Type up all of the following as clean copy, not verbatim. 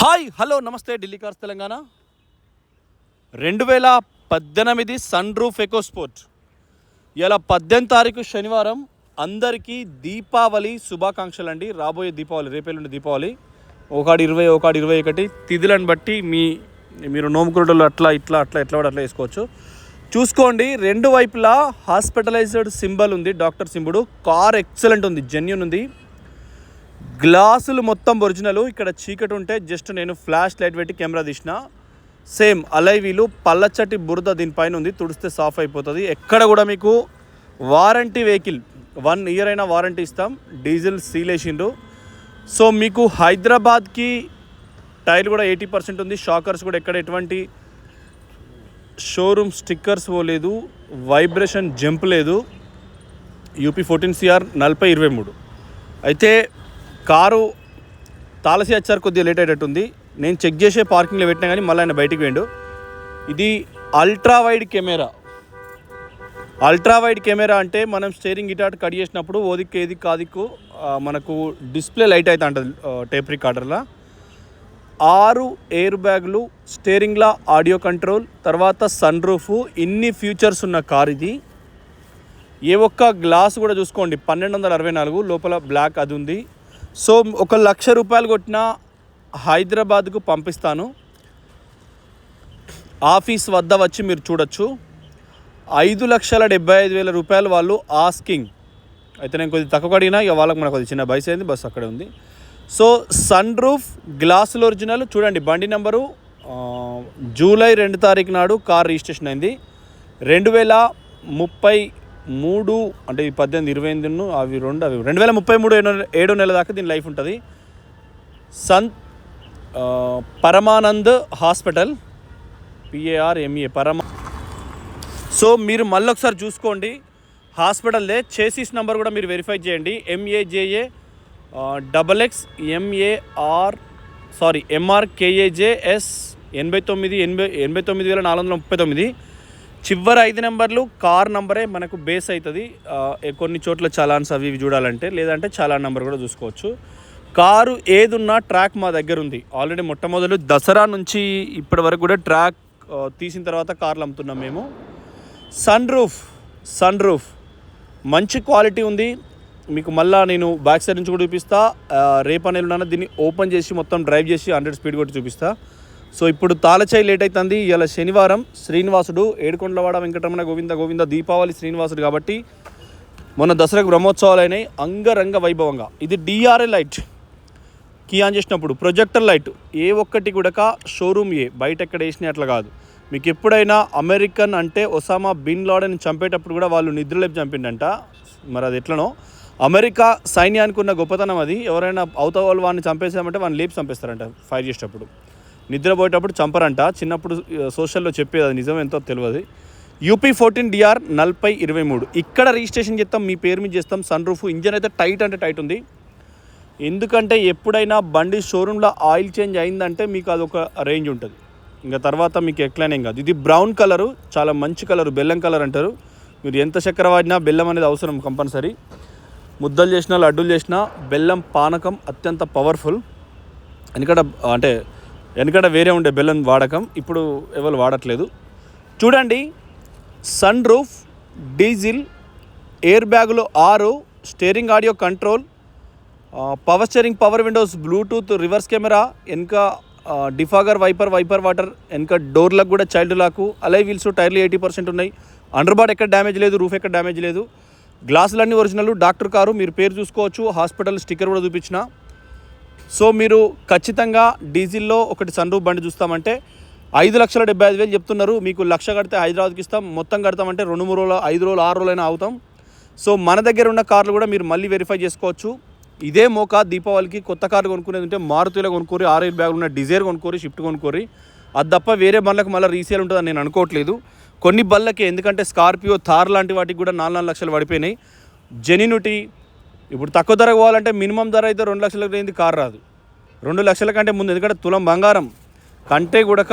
Hi hello నమస్తే Delhi cars Telangana 2018 sunroof EcoSport. ఇలా 18 తారీఖు శనివారం అందరికీ దీపావళి శుభాకాంక్షలు అండి. రాబోయే దీపావళి రేపేళ్ళుండి దీపావళి 1/20 1/21 తిథులను బట్టి మీరు నోముకున్నట్లు అట్లా వేసుకోవచ్చు. చూసుకోండి, రెండు వైపులా హాస్పిటలైజ్డ్ సింబల్ ఉంది, డాక్టర్ సింబుడు. కార్ ఎక్సలెంట్ ఉంది, జెన్యూన్ ఉంది. గ్లాసులు మొత్తం ఒరిజినల్. ఇక్కడ చీకటి ఉంటే జస్ట్ నేను ఫ్లాష్ లైట్ పెట్టి కెమెరా తీసిన. సేమ్ అలైవీలు పల్లచటి బురద దీనిపైన ఉంది, తుడిస్తే సాఫ్ అయిపోతుంది. ఎక్కడ కూడా మీకు వారంటీ వెహికల్ 1 year అయినా వారంటీ ఇస్తాం. డీజిల్ సీల్ వేసిండ్రు. సో మీకు హైదరాబాద్కి టైర్ కూడా 80% ఉంది. షాకర్స్ కూడా ఎక్కడ ఎటువంటి షోరూమ్ స్టిక్కర్స్ పోలేదు, వైబ్రేషన్ జంప్ లేదు. UP 14CR 4023. అయితే కారు తాలసి వచ్చారు, కొద్దిగా లేట్ అయ్యేటట్టుంది. నేను చెక్ చేసే పార్కింగ్లో పెట్టినా కానీ మళ్ళీ ఆయన బయటికి పోయిండు. ఇది ultra wide camera. Ultra wide camera అంటే మనం స్టీరింగ్ ఇటాట్ కట్ చేసినప్పుడు ఓదిక్కు ఏది కాదిక్కు మనకు డిస్ప్లే లైట్ అయితే ఉంటుంది టేప్ రికార్డర్లో. 6 ఎయిర్ బ్యాగులు, స్టీరింగ్లో ఆడియో కంట్రోల్, తర్వాత సన్ రూఫ్, ఇన్ని ఫీచర్స్ ఉన్న కార్ ఇది. ఏ ఒక్క గ్లాస్ కూడా చూసుకోండి 1264, లోపల బ్లాక్ అది ఉంది. సో 1,00,000 రూపాయలు కొట్టిన హైదరాబాద్కు పంపిస్తాను. ఆఫీస్ వద్ద వచ్చి మీరు చూడొచ్చు. 5,75,000 రూపాయలు వాళ్ళు ఆస్కింగ్. అయితే నేను కొద్దిగా తక్కువ అడిగినా ఇక వాళ్ళకి మనకు కొద్దిగా చిన్న బైస్ అయింది, బస్ అక్కడే ఉంది. సో సన్ రూఫ్, గ్లాసులు ఒరిజినల్. చూడండి, బండి నెంబరు జూలై 2 తారీఖు నాడు కార్ రిజిస్ట్రేషన్ అయింది. 2033 అంటే 18, 28 అవి 2033 7 నెలల దాకా దీని లైఫ్ ఉంటుంది. పరమానంద్ హాస్పిటల్, PARMA పరమా. సో మీరు మళ్ళీ ఒకసారి చూసుకోండి, హాస్పిటల్దే. చేసిస్ నెంబర్ కూడా మీరు వెరిఫై చేయండి. MRKAJS 89,439. చివరి 5 నెంబర్లు కార్ నెంబరే మనకు బేస్ అవుతుంది. కొన్ని చోట్ల చలాన్స్ అవి ఇవి చూడాలంటే, లేదంటే చలాన్ నెంబర్ కూడా చూసుకోవచ్చు. కారు ఏదున్నా ట్రాక్ మా దగ్గర ఉంది. ఆల్రెడీ మొట్టమొదలు దసరా నుంచి ఇప్పటి వరకు కూడా ట్రాక్ తీసిన తర్వాత కార్లు అమ్ముతున్నాం మేము. సన్ రూఫ్ మంచి క్వాలిటీ ఉంది. మీకు మళ్ళీ నేను బ్యాక్ సైడ్ నుంచి కూడా చూపిస్తా. రేపనేలున్నా దీన్ని ఓపెన్ చేసి మొత్తం డ్రైవ్ చేసి 100 స్పీడ్ కొట్టి చూపిస్తా. సో ఇప్పుడు తాళచాయి లేట్ అవుతుంది. ఇలా శనివారం శ్రీనివాసుడు, ఏడుకొండలవాడ వెంకటరమణ గోవింద దీపావళి శ్రీనివాసుడు కాబట్టి మొన్న దసరాకు బ్రహ్మోత్సవాలు అయినాయి అంగరంగ వైభవంగా. ఇది DRL లైట్, కీ ఆన్ చేసినప్పుడు ప్రొజెక్టర్ లైట్. ఏ ఒక్కటి కూడా షోరూమ్ బయట ఎక్కడ వేసినా అట్లా కాదు. మీకు ఎప్పుడైనా అమెరికన్ అంటే ఒసామా బిన్ లాడెన్ చంపేటప్పుడు కూడా వాళ్ళు నిద్రలేపి చంపిండంట. మరి అది ఎట్లనో అమెరికా సైన్యానికి ఉన్న గొప్పతనం అది. ఎవరైనా అవతల వాళ్ళు వాడిని చంపేసామంటే వాడిని లేపి చంపేస్తారంట ఫైర్ చేసేటప్పుడు. నిద్రపోయేటప్పుడు చంపరంట. చిన్నప్పుడు సోషల్లో చెప్పేది, అది నిజం ఎంతో తెలియదు. UP 14DR 4023. ఇక్కడ రిజిస్ట్రేషన్ చేస్తాం, మీ పేరు మీద చేస్తాం. సన్ రూఫ్, ఇంజన్ అయితే టైట్ ఉంది. ఎందుకంటే ఎప్పుడైనా బండి షోరూంలో ఆయిల్ చేంజ్ అయిందంటే మీకు అదొక రేంజ్ ఉంటుంది, ఇంకా తర్వాత మీకు ఎట్లనే కాదు. ఇది బ్రౌన్ కలరు, చాలా మంచి కలరు, బెల్లం కలర్ అంటారు. మీరు ఎంత చక్కెర వాడినా బెల్లం అనేది అవసరం కంపల్సరీ. ముద్దలు చేసినా లడ్డూలు చేసినా బెల్లం పానకం అత్యంత పవర్ఫుల్. వెనకట వేరే ఉండే బెల్లం వాడకం, ఇప్పుడు ఎవరు వాడట్లేదు. చూడండి, సన్ రూఫ్, డీజిల్, ఎయిర్ బ్యాగులు 6, steering audio control, power steering, power Windows, Bluetooth, reverse camera, వెనక డిఫాగర్, వైపర్ వాటర్, వెనక డోర్లకు కూడా చైల్డ్ లాకు, అలై వీల్స్, టైర్లు 80% ఉన్నాయి. అండర్ బాడ్ ఎక్కడ డ్యామేజ్ లేదు, రూఫ్ ఎక్కడ డ్యామేజ్ లేదు. గ్లాసులన్నీ ఒరిజినల్. డాక్టర్ కారు, మీరు పేరు చూసుకోవచ్చు. హాస్పిటల్ స్టిక్కర్ కూడా చూపించిన. సో మీరు ఖచ్చితంగా డీజిల్లో ఒకటి సన్ రూఫ్ బండి చూస్తామంటే 5,75,000 చెప్తున్నారు. మీకు 1,00,000 కడితే హైదరాబాద్కి ఇస్తాం. మొత్తం కడతామంటే 2-3 రోజులు, 5 రోజులు, 6 రోజులైనా అవుతాం. సో మన దగ్గర ఉన్న కార్లు కూడా మీరు మళ్ళీ వెరిఫై చేసుకోవచ్చు. ఇదే మోకా దీపావళికి కొత్త కార్లు కొనుక్కునేది ఉంటే మారుతిలో కొనుక్కోరి, 6 ఎయిర్ బ్యాగులు ఉన్న డిజైర్ కొనుక్కోరి, షిఫ్ట్ కొనుక్కోరి. అది తప్ప వేరే బండ్లకు మళ్ళీ రీసేల్ ఉంటుందని నేను అనుకోవట్లేదు. కొన్ని బళ్ళకి, ఎందుకంటే స్కార్పియో, థార్ లాంటి వాటికి కూడా 4 లక్షలు పడిపోయినాయి. జెన్యూనిటీ ఇప్పుడు తక్కువ ధర పోవాలంటే మినిమం ధర అయితే 2 లక్షలకు లేనిది కారు రాదు. 2 లక్షల కంటే ముందు, ఎందుకంటే తులం బంగారం కంటే కూడా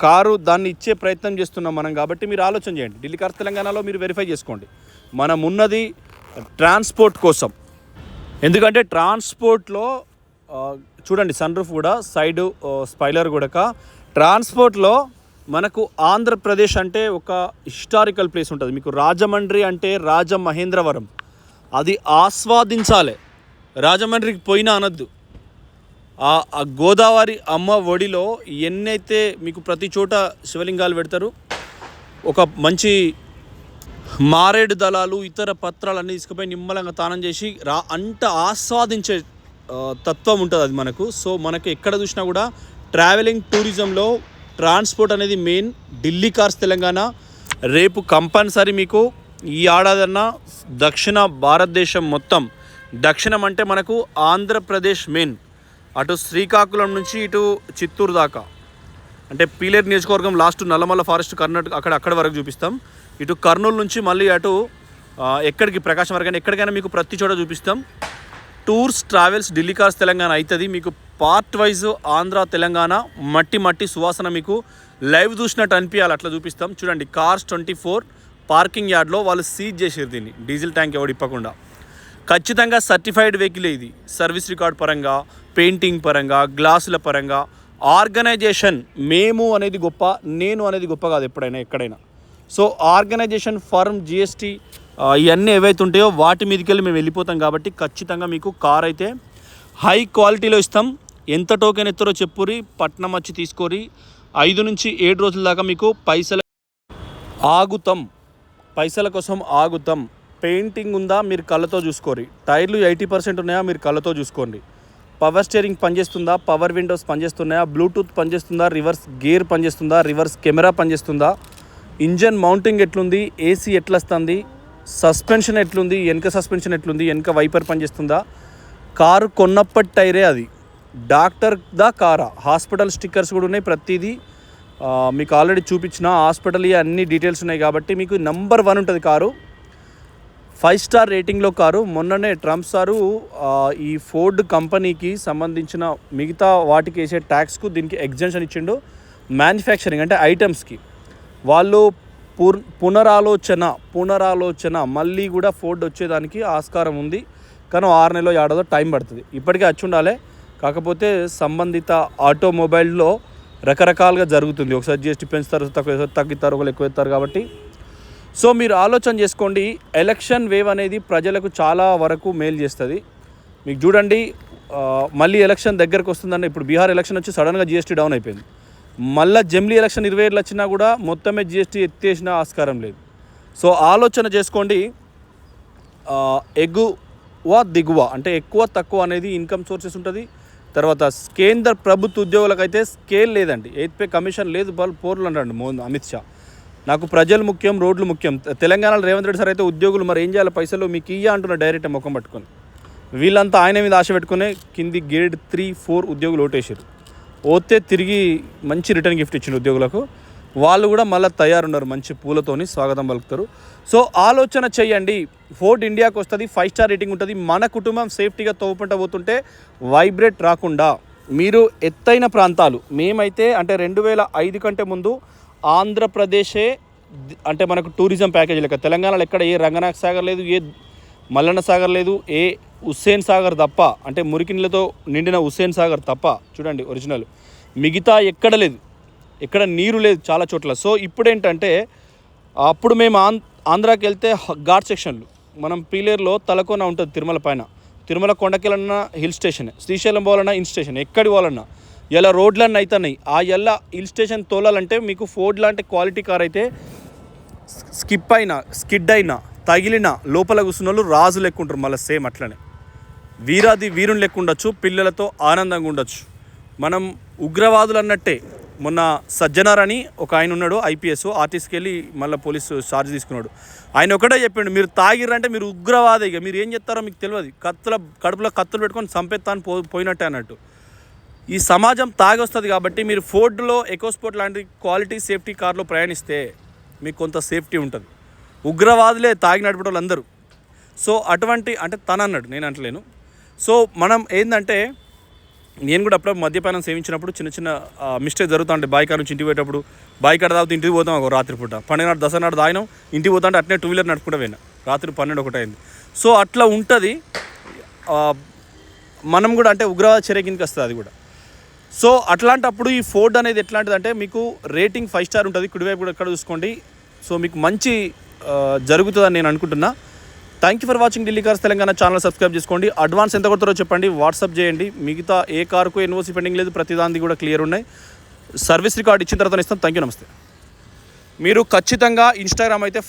కారు దాన్ని ఇచ్చే ప్రయత్నం చేస్తున్నాం మనం. కాబట్టి మీరు ఆలోచన చేయండి. ఢిల్లీ కార్స్ తెలంగాణలో మీరు వెరిఫై చేసుకోండి. మనం ఉన్నది ట్రాన్స్పోర్ట్ కోసం. ఎందుకంటే ట్రాన్స్పోర్ట్లో చూడండి సన్ రూఫ్ కూడా సైడ్ స్పైలర్ కూడా. ట్రాన్స్పోర్ట్లో మనకు ఆంధ్రప్రదేశ్ అంటే ఒక హిస్టారికల్ ప్లేస్ ఉంటుంది. మీకు రాజమండ్రి అంటే రాజమహేంద్రవరం, అది ఆస్వాదించాలి. రాజమండ్రికి పోయినా అనద్దు. ఆ గోదావరి అమ్మ ఒడిలో ఎన్నైతే మీకు ప్రతి చోట శివలింగాలు పెడతారు. ఒక మంచి మారేడు దళాలు ఇతర పత్రాలన్నీ తీసుకుపోయి నిమ్మలంగా తానం చేసి ఆస్వాదించే తత్వం ఉంటుంది అది మనకు. సో మనకు ఎక్కడ చూసినా కూడా ట్రావెలింగ్ టూరిజంలో ట్రాన్స్పోర్ట్ అనేది మెయిన్. ఢిల్లీ కార్స్ తెలంగాణ రేపు కంపల్సరీ మీకు ఈ ఏడాదన్నా దక్షిణ భారతదేశం మొత్తం, దక్షిణం అంటే మనకు ఆంధ్రప్రదేశ్ మెయిన్, అటు శ్రీకాకుళం నుంచి ఇటు చిత్తూరు దాకా, అంటే పీలేరు నియోజకవర్గం లాస్ట్ నల్లమల్ల ఫారెస్ట్ కర్ణాటక అక్కడ వరకు చూపిస్తాం. ఇటు కర్నూలు నుంచి మళ్ళీ అటు ఎక్కడికి ప్రకాశం వరకు ఎక్కడికైనా మీకు ప్రతి చోట చూపిస్తాం. Tours travels Delhi cars Telangana అవుతుంది. మీకు పార్ట్ వైజ్ ఆంధ్ర తెలంగాణ మట్టి సువాసన మీకు లైవ్ చూసినట్టు అనిపించాలి, అట్లా చూపిస్తాం. చూడండి కార్స్ 24 పార్కింగ్ యార్డ్లో వాళ్ళు సీజ్ చేసారు దీన్ని, డీజిల్ ట్యాంక్ ఎవడు ఇప్పకుండా. ఖచ్చితంగా సర్టిఫైడ్ వెహికల్ ఇది. సర్వీస్ రికార్డ్ పరంగా, పెయింటింగ్ పరంగా, గ్లాసుల పరంగా, ఆర్గనైజేషన్. మేము అనేది గొప్ప, నేను అనేది గొప్ప కాదు ఎప్పుడైనా ఎక్కడైనా. సో ఆర్గనైజేషన్, ఫర్మ్, జిఎస్టీ ఇవన్నీ ఏవైతే ఉంటాయో వాటి మీదకి వెళ్ళి మేము వెళ్ళిపోతాం. కాబట్టి ఖచ్చితంగా మీకు కార్ అయితే హై క్వాలిటీలో ఇస్తాం. ఎంత టోకెన్ ఎత్తారో చెప్పురి, పట్నం వచ్చి తీసుకోరి. 5 నుంచి 7 రోజుల దాకా మీకు పైసల కోసం ఆగుతాం. పెయింటింగ్ ఉందా మీరు కళ్ళతో చూసుకోరి. టైర్లు 80% ఉన్నాయా మీరు కళ్ళతో చూసుకోండి. పవర్ స్టీరింగ్ పనిచేస్తుందా, పవర్ విండోస్ పనిచేస్తున్నాయా, బ్లూటూత్ పనిచేస్తుందా, రివర్స్ గేర్ పనిచేస్తుందా, రివర్స్ కెమెరా పనిచేస్తుందా, ఇంజన్ మౌంటింగ్ ఎట్లుంది, ఏసీ ఎట్లా వస్తుంది, సస్పెన్షన్ ఎట్లుంది, వెనక సస్పెన్షన్ ఎట్లుంది, వెనక వైపర్ పనిచేస్తుందా. కారు కొన్నప్పటి టైరే అది. డాక్టర్ దా కారా, హాస్పిటల్ స్టిక్కర్స్ కూడా ఉన్నాయి. ప్రతిదీ మీకు ఆల్రెడీ చూపించిన హాస్పిటల్ అన్ని డీటెయిల్స్ ఉన్నాయి. కాబట్టి మీకు నంబర్ 1 ఉంటుంది కారు. 5 స్టార్ రేటింగ్లో కారు. మొన్ననే ట్రంప్ సారు ఈ ఫోర్డ్ కంపెనీకి సంబంధించిన మిగతా వాటికి వేసే ట్యాక్స్కు దీనికి ఎగ్జెంప్షన్ ఇచ్చిండు. మ్యానుఫ్యాక్చరింగ్ అంటే ఐటమ్స్కి వాళ్ళు పునరాలోచన మళ్ళీ కూడా ఫోర్డ్ వచ్చేదానికి ఆస్కారం ఉంది. కానీ 6 నెలలో ఏడాదో టైం పడుతుంది. ఇప్పటికే వచ్చి ఉండాలి. కాకపోతే సంబంధిత ఆటోమొబైల్లో రకరకాలుగా జరుగుతుంది. ఒకసారి జిఎస్టీ పెంచుతారు, తగ్గుతారు, ఒకరు ఎక్కువ ఎత్తారు. కాబట్టి సో మీరు ఆలోచన చేసుకోండి. ఎలక్షన్ వేవ్ అనేది ప్రజలకు చాలా వరకు మేలు చేస్తుంది. మీకు చూడండి, మళ్ళీ ఎలక్షన్ దగ్గరకు వస్తుందండి. ఇప్పుడు బీహార్ ఎలక్షన్ వచ్చి సడన్గా జిఎస్టీ డౌన్ అయిపోయింది. మళ్ళీ జమ్లీ ఎలక్షన్ 27 వచ్చినా కూడా మొత్తమే జిఎస్టీ ఎత్తేసిన ఆస్కారం లేదు. సో ఆలోచన చేసుకోండి. ఎగువ దిగువ అంటే ఎక్కువ తక్కువ అనేది ఇన్కమ్ సోర్సెస్ ఉంటుంది. తర్వాత కేంద్ర ప్రభుత్వ ఉద్యోగులకు అయితే స్కేల్ లేదండి. 8 పే కమిషన్ లేదు, పోర్లు అంటాడు అమిత్ షా. నాకు ప్రజలు ముఖ్యం, రోడ్లు ముఖ్యం. తెలంగాణలో రేవంత్ రెడ్డి సార్ అయితే ఉద్యోగులు మరి ఏం చేయాలి, పైసలు మీకు అంటున్నారు డైరెక్ట్ ముఖం పట్టుకొని. వీళ్ళంతా ఆయన మీద ఆశ పెట్టుకునే కింది గ్రేడ్ 3, 4 ఉద్యోగులు ఓటేసారు. ఓతే తిరిగి మంచి రిటర్న్ గిఫ్ట్ ఇచ్చిన ఉద్యోగులకు. వాళ్ళు కూడా మళ్ళీ తయారున్నారు, మంచి పూలతోని స్వాగతం పలుకుతారు. సో ఆలోచన చేయండి. ఫోర్డ్ ఇండియాకి వస్తుంది, 5 స్టార్ రేటింగ్ ఉంటుంది. మన కుటుంబం సేఫ్టీగా తోపుంట పోతుంటే వైబ్రేట్ రాకుండా మీరు ఎత్తైన ప్రాంతాలు, మేమైతే అంటే 2005 కంటే ముందు ఆంధ్రప్రదేశే అంటే మనకు టూరిజం ప్యాకేజీ లెక్క. తెలంగాణలో ఎక్కడ ఏ రంగనాథ్ సాగర్ లేదు, ఏ మల్లన్న సాగర్ లేదు, ఏ హుస్సేన్ సాగర్ తప్ప, అంటే మురికి నీళ్ళతో నిండిన హుస్సేన్ సాగర్ తప్ప. చూడండి ఒరిజినల్, మిగతా ఎక్కడ లేదు, ఎక్కడ నీరు లేదు చాలా చోట్ల. సో ఇప్పుడు ఏంటంటే అప్పుడు మేము ఆంధ్రాకి వెళ్తే ఘాట్ సెక్షన్లు, మనం పీలేరులో తలకోన ఉంటుంది తిరుమల పైన, తిరుమల కొండకెళ్ళన్నా హిల్ స్టేషన్, శ్రీశైలం పోవాలన్నా హిల్ స్టేషన్, ఎక్కడి పోవాలన్నా ఇలా రోడ్లన్నీ అవుతున్నాయి. ఆ ఎల్లా హిల్ స్టేషన్ తోలాలంటే మీకు ఫోర్డ్ లాంటి క్వాలిటీ కార్ అయితే స్కిడ్ అయినా తగిలిన లోపల కూర్చున్న వాళ్ళు రాజు లెక్క ఉంటారు. మళ్ళీ సేమ్ అట్లనే వీరుని లెక్క ఉండొచ్చు, పిల్లలతో ఆనందంగా ఉండొచ్చు. మనం ఉగ్రవాదులు అన్నట్టే. మొన్న సజ్జనార్ అని ఒక ఆయన ఉన్నాడు, ఐపీఎస్, ఆర్టీస్కి వెళ్ళి మళ్ళీ పోలీసు ఛార్జ్ తీసుకున్నాడు. ఆయన ఒకటే చెప్పిండు, మీరు తాగిర్రంటే మీరు ఉగ్రవాదే, ఇక మీరు ఏం చేస్తారో మీకు తెలియదు, కడుపులో కత్తులు పెట్టుకొని చంపేస్తాను పోయినట్టే అన్నట్టు. ఈ సమాజం తాగొస్తుంది. కాబట్టి మీరు ఫోర్డ్లో ఎకోస్పోర్ట్ లాంటి క్వాలిటీ సేఫ్టీ కార్లో ప్రయాణిస్తే మీకు కొంత సేఫ్టీ ఉంటుంది. ఉగ్రవాదులే తాగి నడిపే వాళ్ళు అందరూ. సో అటువంటి అంటే అన్నాడు, నేను అంటలేను. సో మనం ఏంటంటే నేను కూడా అప్పుడు మద్యపానం సేవించినప్పుడు చిన్న చిన్న మిస్టేక్ జరుగుతూ ఉంటాయి. బాయికాడ నుంచి ఇంటికి పోయేటప్పుడు, బాయికాడ తాగితే ఇంటికి పోతాం ఒక రాత్రిపూట, 12 నాడు దసరా నాడు తాగినాం, ఇంటికి పోతా అంటే అట్నే 2 వీలర్ నడుపుకుంటూ పోయినా, రాత్రి 12, 1 అయింది. సో అట్లా ఉంటుంది. మనం కూడా అంటే ఉగ్రవాద చర్య కిందకి వస్తుంది అది కూడా. సో అట్లాంటప్పుడు ఈ ఫోర్డ్ అనేది ఎట్లాంటిదంటే మీకు రేటింగ్ 5 స్టార్ ఉంటుంది. కుడివైపు కూడా ఎక్కడ చూసుకోండి. సో మీకు మంచి జరుగుతుందని నేను అనుకుంటున్నా. Thank you for watching Delhi cars Telangana channel subscribe చేసుకోండి. అడ్వాన్స్ ఎంత కొడతారో చెప్పండి, వాట్సాప్ చేయండి. మిగతా ఏ కారుకు ఎన్ఓసి పెండింగ్ లేదు, ప్రతిదానికి కూడా క్లియర్ ఉన్నాయి. సర్వీస్ రికార్డ్ ఇచ్చిన తర్వాత ఇస్తాం. థ్యాంక్ యూ, నమస్తే. మీరు ఖచ్చితంగా ఇన్స్టాగ్రామ్ అయితే